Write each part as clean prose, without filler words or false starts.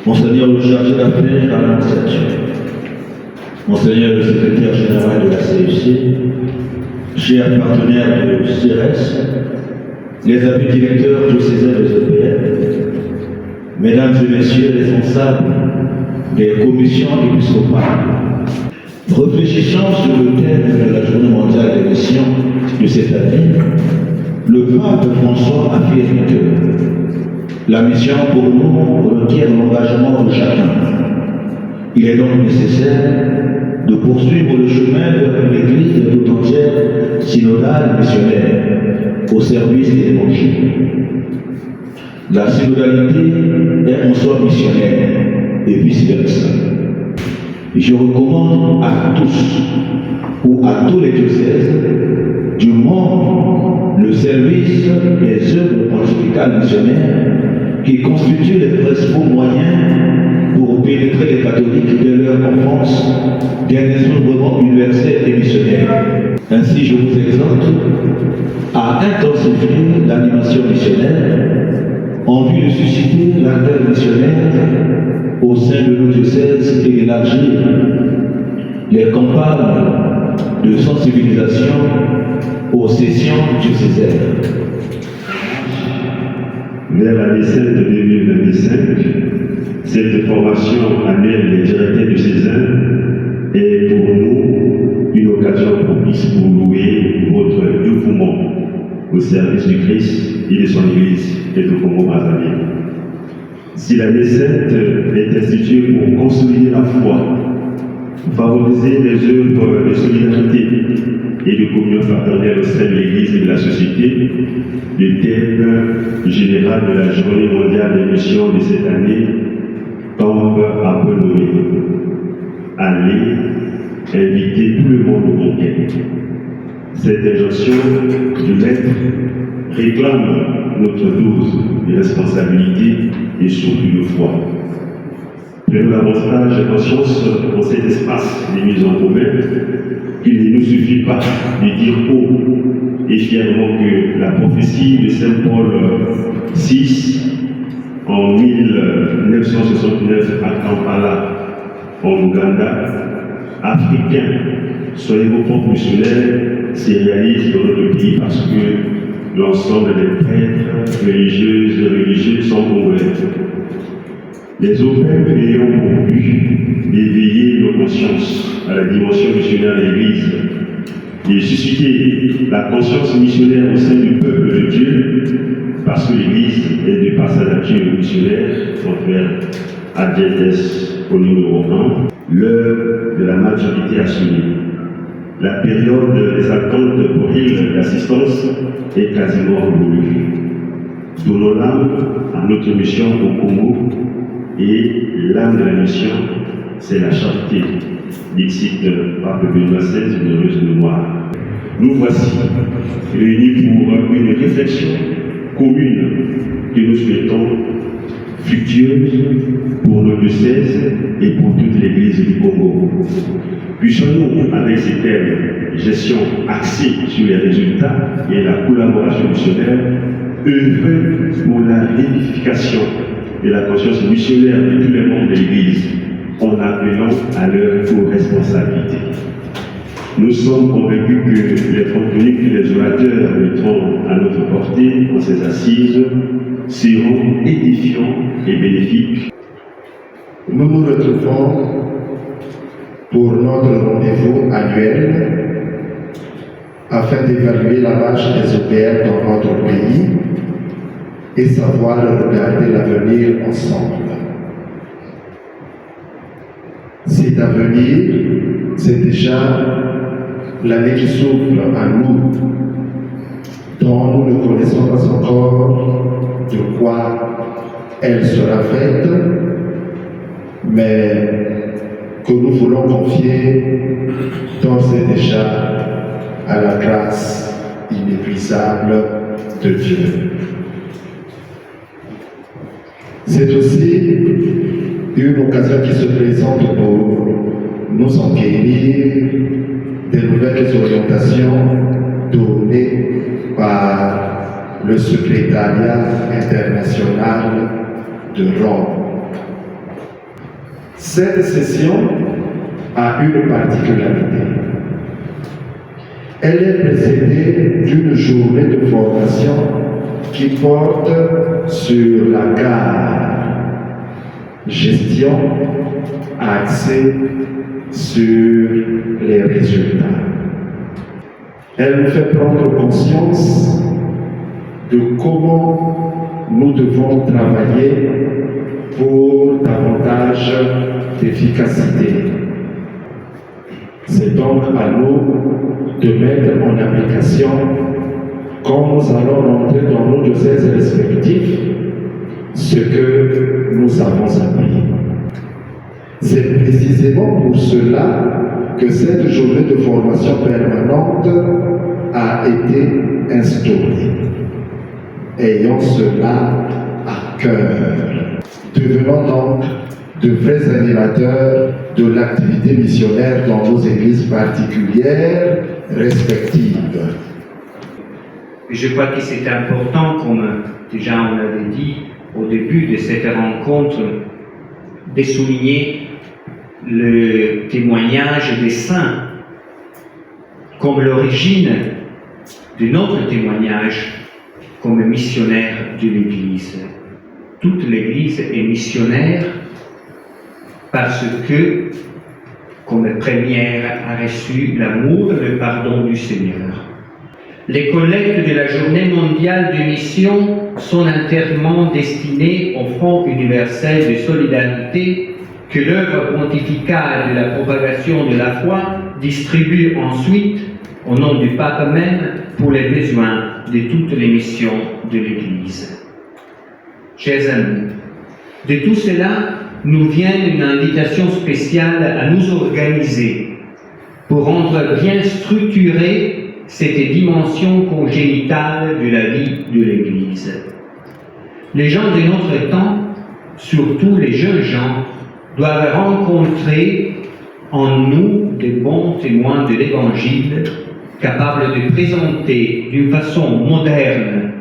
Monseigneur le chargé d'affaires à l'Annonciation, Monseigneur le secrétaire général de la CEC, chers partenaires de CRS, les amis directeurs diocésains des EPR, mesdames et messieurs les responsables des commissions épiscopales, réfléchissant sur le thème de la Journée mondiale des missions de cette année, le pape François affirme que la mission pour nous requiert l'engagement de chacun. Il est donc nécessaire de poursuivre le chemin vers une Église tout entière, synodale, missionnaire, au service de l'Évangile. La synodalité est en soi missionnaire et vice-versa. Je recommande à tous ou à tous les diocèses du monde le service des œuvres pontificales missionnaires qui constituent les principaux moyens pour pénétrer les catholiques dès leur enfance d'un œuvre universel et missionnaire. Ainsi, je vous exhorte à intensifier l'animation missionnaire en vue de susciter l'acteur missionnaire au sein de nos diocèses et d'élargir les campagnes de sensibilisation aux sessions diocésaires. Vers la décennie de 2025, cette formation annuelle des directeurs diocésains est pour nous une occasion propice pour louer votre dévouement au service du Christ et de son Église et de Congo Brazzaville. Si la décennie est instituée pour consolider la foi, favoriser les œuvres de solidarité et de communion fraternelle au sein de l'Église et de la société, le thème général de la Journée mondiale des missions de cette année tombe à peu nommé. Allez inviter tout le monde au conquête. Cette injonction du maître réclame notre dose de responsabilité et surtout de foi. Prenons davantage conscience dans cet espace de mise en commun qu'il ne nous suffit pas de dire haut et fièrement que la prophétie de Saint Paul VI en 1969 à Kampala, en Ouganda, Africains, soyez vos propres missionnaires, se réalise dans notre pays parce que l'ensemble des prêtres, religieuses et religieux sont congolais. Les OPEP ayant pour but d'éveiller nos consciences à la dimension missionnaire de l'Église et susciter la conscience missionnaire au sein du peuple de Dieu, parce que l'Église est de par sa nature missionnaire, contraire à diètes au numéro 1, l'heure de la maturité a sonné. La période des attentes pour l'assistance est quasiment révolue. Donnons l'âme à notre mission au Congo. Et l'âme de la mission, c'est la charité, dixit Pape Benoît XVI, une heureuse mémoire. Nous voici réunis pour une réflexion commune que nous souhaitons fructueuse pour nos diocèses et pour toute l'Église du Congo. Puissions-nous, avec ces thèmes, gestion axée sur les résultats et la collaboration missionnaire, œuvrer pour la réunification et la conscience missionnaire de tous les membres de l'Église en appelant à leur responsabilité. Nous sommes convaincus que les contenus que les orateurs mettront à notre portée dans ces assises seront édifiants et bénéfiques. Nous nous retrouvons pour notre rendez-vous annuel afin d'évaluer la marche des EPR dans notre pays et savoir regarder l'avenir ensemble. Cet avenir, c'est déjà l'année qui s'ouvre à nous, dont nous ne connaissons pas encore de quoi elle sera faite, mais que nous voulons confier d'ores et déjà à la grâce inépuisable de Dieu. C'est aussi une occasion qui se présente pour nous enquérir des nouvelles orientations données par le secrétariat international de Rome. Cette session a une particularité. Elle est précédée d'une journée de formation qui porte sur la garde, gestion, axée sur les résultats. Elle nous fait prendre conscience de comment nous devons travailler pour davantage d'efficacité. C'est donc à nous de mettre en application, quand nous allons rentrer dans nos diocèses respectifs, ce que nous avons appris. C'est précisément pour cela que cette journée de formation permanente a été instaurée. Ayons cela à cœur. Devenons donc de vrais animateurs de l'activité missionnaire dans nos églises particulières respectives. Je crois que c'est important, comme déjà on l'avait dit au début de cette rencontre, de souligner le témoignage des saints comme l'origine de notre témoignage comme missionnaire de l'Église. Toute l'Église est missionnaire parce que, comme première, a reçu l'amour et le pardon du Seigneur. Les collectes de la Journée mondiale de mission sont entièrement destinées au Fonds universel de solidarité que l'œuvre pontificale de la propagation de la foi distribue ensuite, au nom du Pape même, pour les besoins de toutes les missions de l'Église. Chers amis, de tout cela nous vient une invitation spéciale à nous organiser pour rendre bien structurée cette dimension congénitale de la vie de l'Église. Les gens de notre temps, surtout les jeunes gens, doivent rencontrer en nous de bons témoins de l'Évangile, capables de présenter d'une façon moderne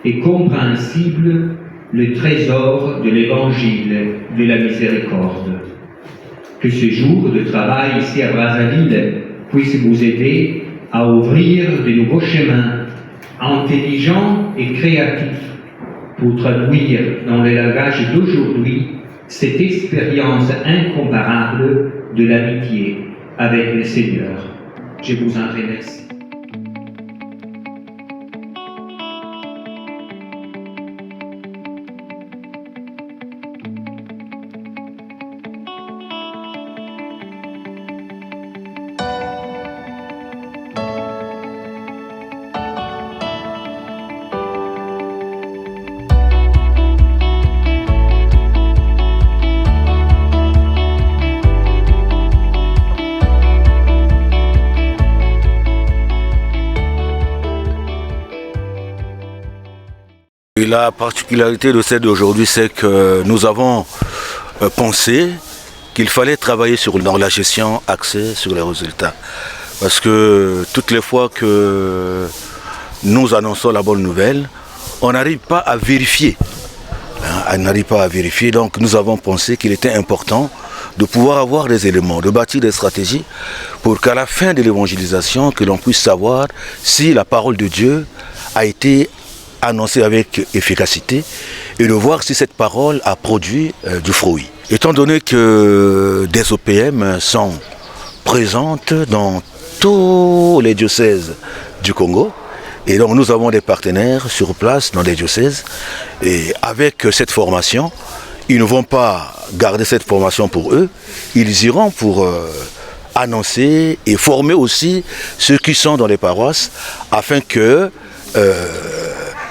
et compréhensible le trésor de l'Évangile de la miséricorde. Que ce jour de travail ici à Brazzaville puisse vous aider à ouvrir de nouveaux chemins intelligents et créatifs pour traduire dans le langage d'aujourd'hui cette expérience incomparable de l'amitié avec le Seigneur. Je vous en remercie. Et la particularité de cette d'aujourd'hui, c'est que nous avons pensé qu'il fallait travailler dans la gestion axée sur les résultats. Parce que toutes les fois que nous annonçons la bonne nouvelle, on n'arrive pas à vérifier. Donc nous avons pensé qu'il était important de pouvoir avoir des éléments, de bâtir des stratégies pour qu'à la fin de l'évangélisation, que l'on puisse savoir si la parole de Dieu a été annoncée avec efficacité et de voir si cette parole a produit du fruit. Étant donné que des OPM sont présentes dans tous les diocèses du Congo, et donc nous avons des partenaires sur place dans les diocèses, et avec cette formation, ils ne vont pas garder cette formation pour eux, ils iront pour annoncer et former aussi ceux qui sont dans les paroisses, afin que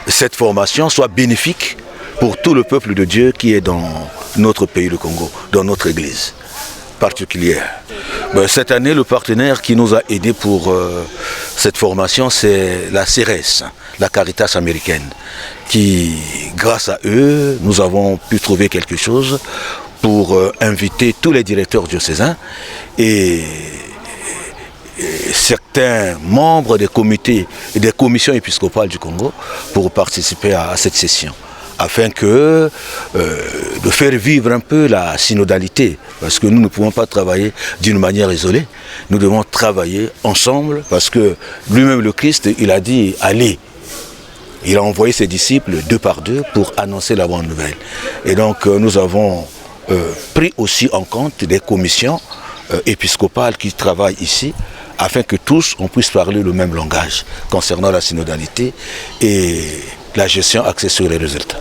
cette formation soit bénéfique pour tout le peuple de Dieu qui est dans notre pays, le Congo, dans notre église particulière. Cette année, le partenaire qui nous a aidés pour cette formation, c'est la CERES, la Caritas américaine, qui, grâce à eux, nous avons pu trouver quelque chose pour inviter tous les directeurs diocésains et certains membres des comités et des commissions épiscopales du Congo pour participer à cette session. afin de faire vivre un peu la synodalité, parce que nous ne pouvons pas travailler d'une manière isolée, nous devons travailler ensemble, parce que lui-même le Christ, il a dit « allez ». Il a envoyé ses disciples 2 par 2 pour annoncer la bonne nouvelle. Et donc nous avons pris aussi en compte des commissions épiscopales qui travaillent ici, afin que tous on puisse parler le même langage concernant la synodalité et la gestion axée sur les résultats.